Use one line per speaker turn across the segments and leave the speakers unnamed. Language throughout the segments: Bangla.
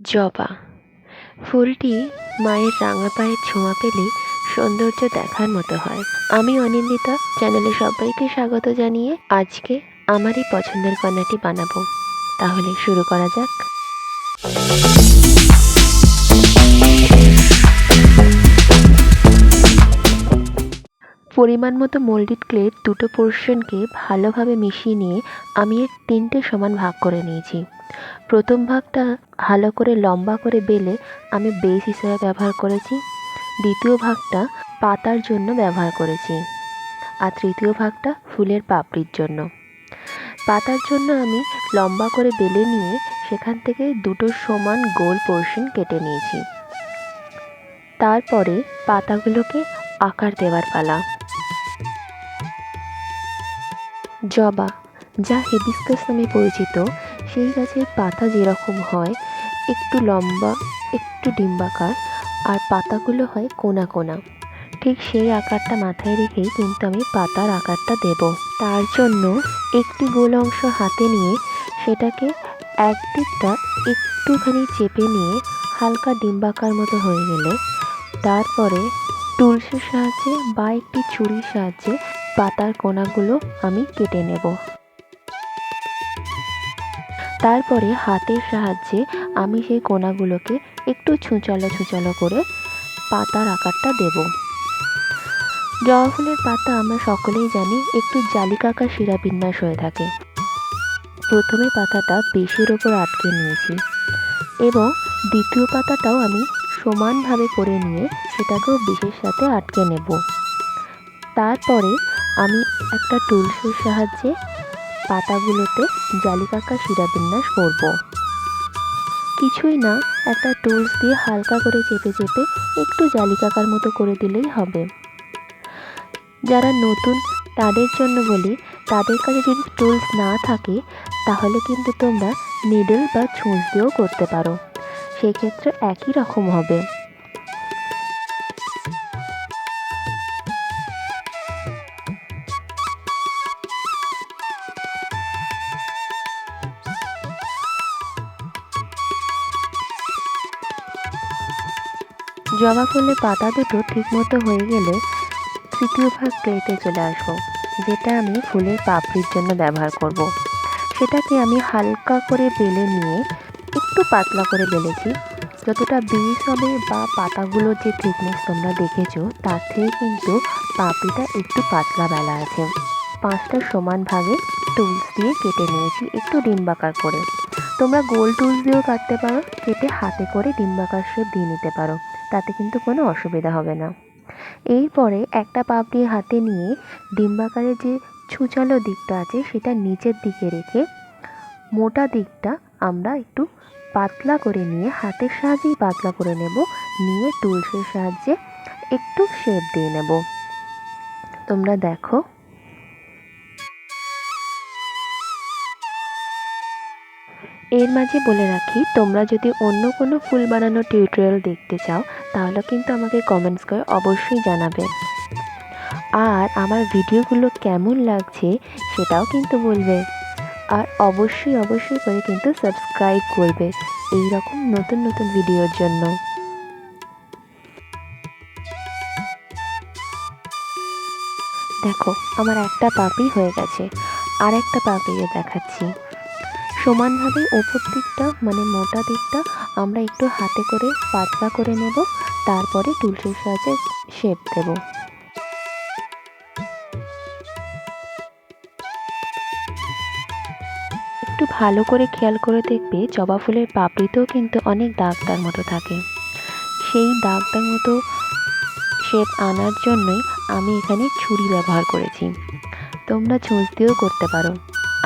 জবা ফুলটি মায়ের রাঙা পায়ের ছোঁয়া পেলে সৌন্দর্য দেখার মতো হয়। আমি অনিন্দিতা চ্যানেলে সবাইকে স্বাগত জানিয়ে আজকে আমারই পছন্দের কন্যাটি বানাবো। তাহলে শুরু করা যাক। পরিমাণ মতো মোল্ডেড ক্লের দুটো পোর্শনকে ভালোভাবে মিশিয়ে নিয়ে আমি এর 3টে সমান ভাগ করে নিয়েছি। প্রথম ভাগটা ভালো করে লম্বা করে বেলে আমি বেস হিসেবে ব্যবহার করেছি। দ্বিতীয় ভাগটা পাতার জন্য ব্যবহার করেছি, আর তৃতীয় ভাগটা ফুলের পাপড়ির জন্য। পাতার জন্য আমি লম্বা করে বেলে নিয়ে সেখান থেকে দুটো সমান গোল পোর্শন কেটে নিয়েছি। তারপরে পাতাগুলোকে আকার দেওয়ার পালা। জবা, যা হিবিস্কাস নামে পরিচিত, সেই গাছের পাতা যেরকম হয় একটু লম্বা, একটু ডিম্বাকার, আর পাতাগুলো হয় কোনা কোনা, ঠিক সেই আকারটা মাথায় রেখেই কিন্তু আমি পাতার আকারটা দেব। তার জন্য একটি গোল অংশ হাতে নিয়ে সেটাকে একদিকটা একটুখানি চেপে নিয়ে হালকা ডিম্বাকার মতো হয়ে গেলে তারপরে টুলসের সাহায্যে বা একটি ছুরির সাহায্যে পাতার কোনাগুলো আমি কেটে নেব। তারপরে হাতের সাহায্যে আমি সেই কোনাগুলোকে একটু ছুঁচালো করে পাতার আকারটা দেব। জবা ফুলের পাতা আমরা সকলেই জানি একটু জালিকাকার শিরাবিন্যাস হয়ে থাকে। প্রথমে পাতাটা বেশির ওপর আটকে নিয়েছি এবং দ্বিতীয় পাতাটাও আমি সমানভাবে করে নিয়ে সেটাকেও বেশের সাথে আটকে নেব। তারপরে আমি একটা টুলসের সাহায্যে পাতাগুলোতে জালিকাকার শিরাবিন্যাস করব। কিছুই না, একটা টুলস দিয়ে হালকা করে চেপে চেপে একটু জালিকাকার মতো করে দিলেই হবে। যারা নতুন তাদের জন্য বলি, তাদের কাছে যদি টুলস না থাকে তাহলে কিন্তু তোমরা নিডল বা ছুঁচ দিয়েও করতে পারো, সেক্ষেত্রে একই রকম হবে। জবা ফুলের পাতা দুটো ঠিকমতো হয়ে গেলে তৃতীয় ভাগ ক্লেতে চলে আসবো, যেটা আমি ফুলের পাপড়ির জন্য ব্যবহার করব। সেটাকে আমি হালকা করে বেলে নিয়ে একটু পাতলা করে বেলেছি। যতটা বেস হবে বা পাতাগুলোর যে থিকনেস তোমরা দেখেছো তার থেকে কিন্তু পাপড়িটা একটু পাতলা বেলা আছে। 5টা সমান ভাগে টুলস দিয়ে কেটে নিয়েছি একটু ডিম্বাকার করে। তোমরা গোল টুলস দিয়েও কাটতে পারো, কেটে হাতে করে ডিম্বাকার শেপ দিয়ে নিতে পারো, তাতে কিন্তু কোনো অসুবিধা হবে না। এরপরে একটা পাপড়ি হাতে নিয়ে ডিম্বাকারের যে ছুঁচালো দিকটা আছে সেটা নিচের দিকে রেখে মোটা দিকটা আমরা একটু পাতলা করে নিয়ে হাতের সাহায্যেই পাতলা করে নেব, নিয়ে টুলসের সাহায্যে একটু শেপ দিয়ে নেব। তোমরা দেখো। এর মাঝে বলে রাখি, তোমরা যদি অন্য কোনো ফুল বানানোর টিউটোরিয়াল দেখতে চাও তাহলে কিন্তু আমাকে কমেন্টস করে অবশ্যই জানাবে। আর আমার ভিডিওগুলো কেমন লাগছে সেটাও কিন্তু বলবে। আর অবশ্যই করে কিন্তু সাবস্ক্রাইব করবে এই রকম নতুন নতুন ভিডিওর জন্য। দেখো, আমার একটা পাপড়ি হয়ে গেছে, আর একটা পাপড়িও দেখাচ্ছি। সমানভাবে ওপর দিকটা মানে মোটা দিকটা আমরা একটু হাতে করে পাতলা করে নেব, তারপরে টুলসের সাহায্যে শেপ দেব। একটু ভালো করে খেয়াল করে দেখবে জবা ফুলের পাপড়িতেও কিন্তু অনেক দাগ দাগ মতো থাকে। সেই দাগ দাগ মতো শেপ আনার জন্যই আমি এখানে ছুরি ব্যবহার করেছি। তোমরা ছুঁচ দিয়েও করতে পারো,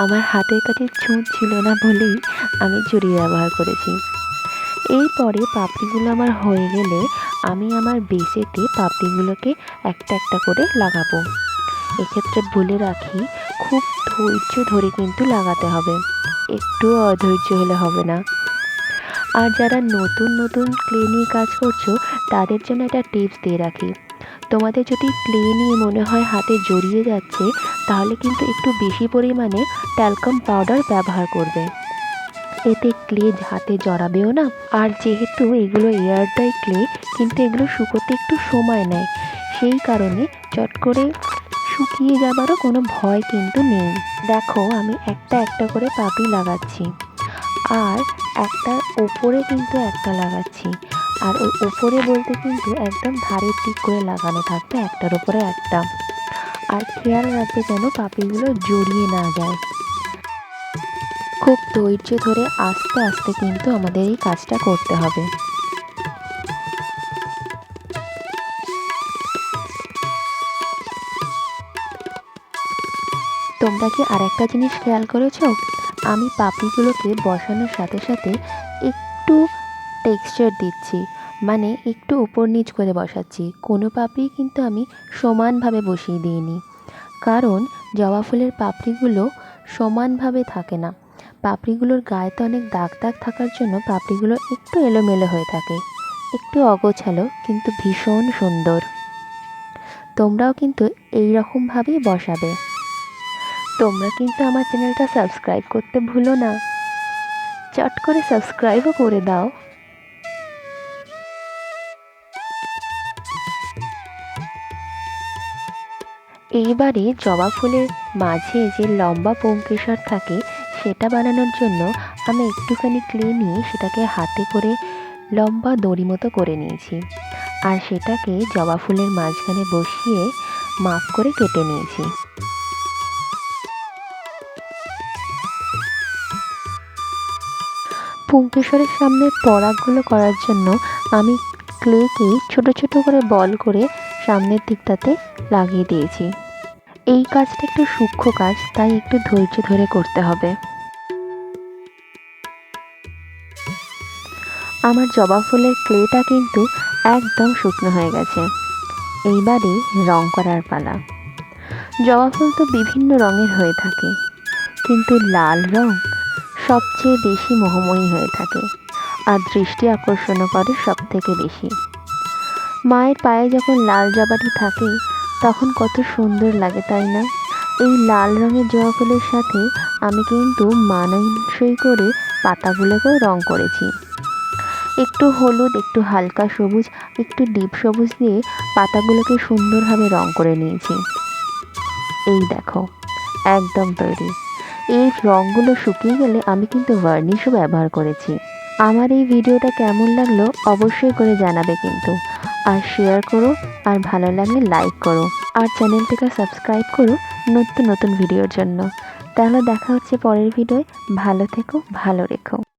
আমার হাতের কাছে ছুঁচ ছিল না বলেই আমি ছুরি ব্যবহার করেছি। এরপরে পাপড়িগুলো আমার হয়ে গেলে আমি আমার বেসেতে পাপড়িগুলোকে একটা একটা করে লাগাবো। এক্ষেত্রে বলে রাখি, খুব ধৈর্য ধরে কিন্তু লাগাতে হবে, একটুও অধৈর্য হলে হবে না। আর যারা নতুন নতুন ক্লে নিয়ে কাজ করছো তাদের জন্য একটা টিপস দিয়ে রাখি, তোমাদের যদি ক্লে নিয়ে মনে হয় হাতে জড়িয়ে যাচ্ছে তাহলে কিন্তু একটু বেশি পরিমাণে ট্যালকাম পাউডার ব্যবহার করবে। এতে ক্লে হাতে জড়াবেও না। আর যেহেতু এগুলো এয়ারটাইট ক্লে, কিন্তু এগুলো শুকোতে একটু সময় নেয়, সেই কারণে চট করে শুকিয়ে যাবারও কোনো ভয় কিন্তু নেই। দেখো আমি একটা একটা করে পাপড়ি লাগাচ্ছি, আর একটার ওপরে কিন্তু একটা লাগাচ্ছি। আর ওই ওপরে বলতে কিন্তু একদম ধারের দিক করে লাগানো থাকবে, একটার ওপরে একটা। আর খেয়াল রাখবে যেন পাপড়িগুলো জড়িয়ে না যায়। খুব ধৈর্য ধরে আস্তে আস্তে কিন্তু আমাদের এই কাজটা করতে হবে। তোমরা কি আর একটা জিনিস খেয়াল করেছো? আমি পাপড়িগুলোকে বসানোর সাথে সাথে একটু টেক্সচার দিচ্ছি, মানে একটু উপর নিচ করে বসাচ্ছি। কোনো পাপড়ি কিন্তু আমি সমানভাবে বসিয়ে দিইনি, কারণ জবা ফুলের পাপড়িগুলো সমানভাবে থাকে না। পাপড়িগুলোর গায়ে তো অনেক দাগ দাগ থাকার জন্য পাপড়িগুলো একটু এলোমেলো হয়ে থাকে, একটু অগোছালো, কিন্তু ভীষণ সুন্দর। তোমরাও কিন্তু এই রকমভাবেই বসাবে। তোমরা কিন্তু আমার চ্যানেলটা সাবস্ক্রাইব করতে ভুলো না, চট করে সাবস্ক্রাইবও করে দাও। এইবারে জবা ফুলের মাঝে যে লম্বা পুংকেশর থাকে, সেটা বানানোর জন্য আমি একটুখানি ক্লে নিয়ে সেটাকে হাতে করে লম্বা দড়ি মতো করে নিয়েছি, আর সেটাকে জবা ফুলের মাঝখানে বসিয়ে মাপ করে কেটে নিয়েছি। পুংকেশরের সামনে পরাগগুলো করার জন্য আমি ক্লেকে ছোট ছোট করে বল করে সামনের দিকটাতে লাগিয়ে দিয়েছি। এই কাজটা একটু সূক্ষ্ম কাজ, তাই একটু ধৈর্য ধরে করতে হবে। আমার জবা ফুলের ক্লেটা কিন্তু একদম শুকনো হয়ে গেছে। এইবারে রং করার পালা। জবা ফুল তো বিভিন্ন রঙের হয়ে থাকে, কিন্তু লাল রং সবচেয়ে বেশি মোহময়ী হয়ে থাকে, আর দৃষ্টি আকর্ষণও করে সব থেকে বেশি। মায়ের পায়ে যখন লাল জবাটি থাকে তখন কত সুন্দর লাগে, তাই না? এই লাল রঙের জবা ফুলের সাথে আমি কিন্তু মানানসই করে পাতাগুলোকেও রং করেছি। একটু হলুদ, একটু হালকা সবুজ, একটু ডিপ সবুজ দিয়ে পাতাগুলোকে সুন্দরভাবে রং করে নিয়েছি। এই দেখো, একদম তৈরি। এই রঙগুলো শুকিয়ে গেলে আমি কিন্তু ভার্নিশও ব্যবহার করেছি। আমার এই ভিডিওটা কেমন লাগলো অবশ্যই করে জানাবে কিন্তু, আর শেয়ার করো, আর ভালো লাগলে লাইক করো, আর চ্যানেলটিকে সাবস্ক্রাইব করো নতুন নতুন ভিডিওর জন্য। তাহলে দেখা হচ্ছে পরের ভিডিওয়। ভালো থেকো, ভালো রেখো।